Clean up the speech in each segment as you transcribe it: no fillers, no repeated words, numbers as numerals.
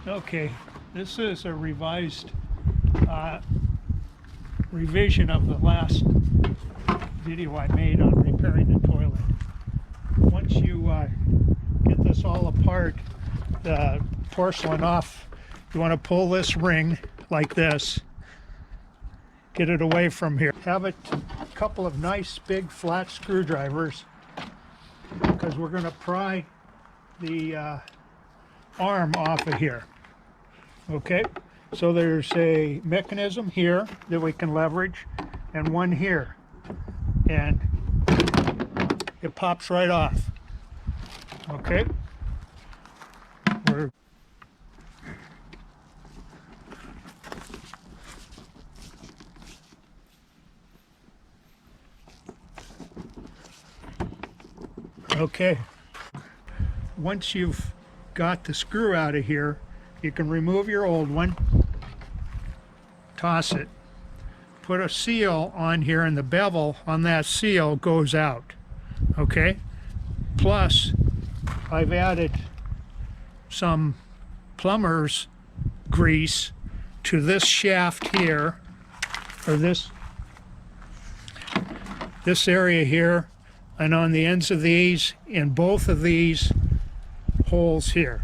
Okay, this is a revised revision of the last video I made on repairing the toilet. Once you get this all apart, the porcelain off, you want to pull this ring like this, get it away from here. Have a couple of nice big flat screwdrivers, because we're going to pry the arm off of here. Okay, so there's a mechanism here that we can leverage and one here, and it pops right off. Okay, okay, once you've got the screw out of here, you can remove your old one, toss it, put a seal on here, and the bevel on that seal goes out. Okay, plus I've added some plumber's grease to this shaft here, or this area here, and on the ends of these, in both of these holes here.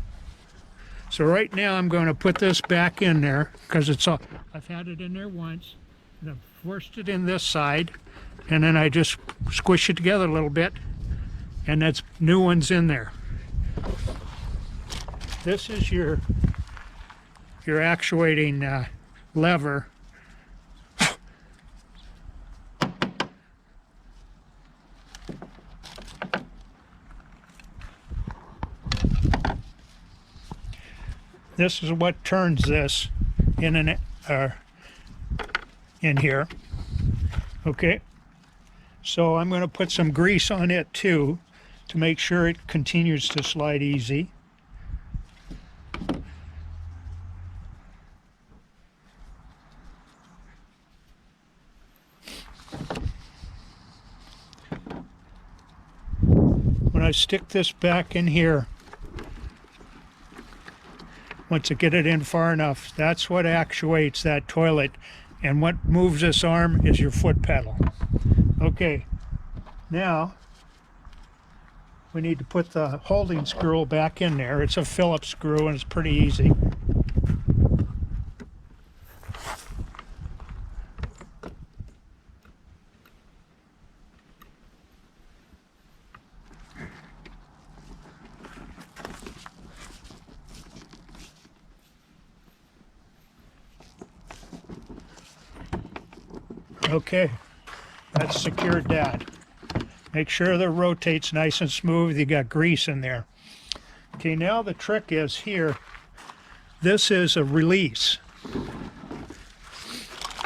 So right now I'm going to put this back in there, because it's all, I've had it in there once, and I've forced it in this side, and then I just squish it together a little bit, and that's new ones in there. This is your actuating lever. This is what turns this in here. Okay, so I'm going to put some grease on it too, to make sure it continues to slide easy. When I stick this back in here, once I get it in far enough, that's what actuates that toilet, and what moves this arm is your foot pedal. Okay, now we need to put the holding screw back in there. It's a Phillips screw and it's pretty easy. Okay, that's secured that. Make sure that it rotates nice and smooth. You got grease in there. Okay, now the trick is here. This is a release.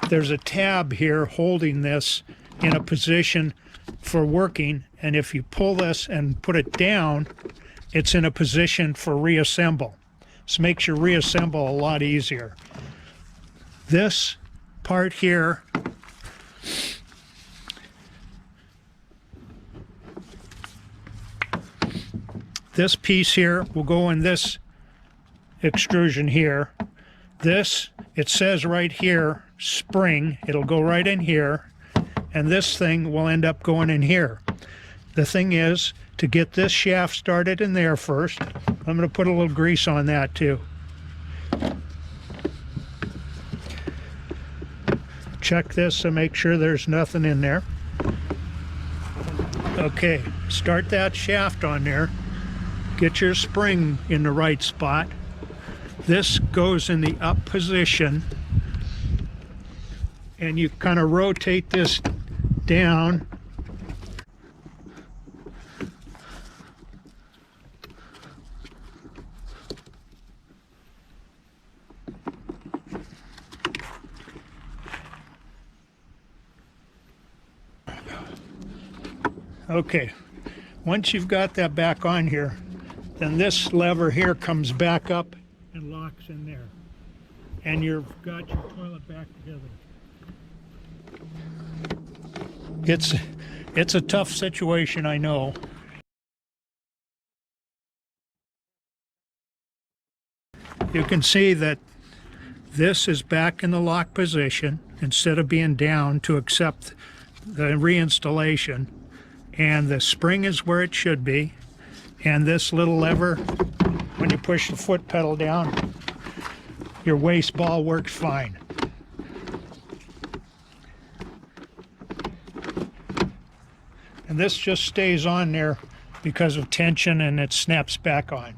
There's a tab here holding this in a position for working, and if you pull this and put it down, it's in a position for reassemble. This makes your reassemble a lot easier. This part here, this piece here will go in this extrusion here. This, it says right here, spring, it'll go right in here, and this thing will end up going in here. The thing is, to get this shaft started in there first, I'm going to put a little grease on that too. Check this and make sure there's nothing in there. Okay, start that shaft on there. Get your spring in the right spot. This goes in the up position, and you kind of rotate this down. Okay, once you've got that back on here, then this lever here comes back up and locks in there, and you've got your toilet back together. It's a tough situation, I know. You can see that this is back in the lock position instead of being down to accept the reinstallation, and the spring is where it should be, and this little lever, when you push the foot pedal down, your waste ball works fine. And this just stays on there because of tension, and it snaps back on.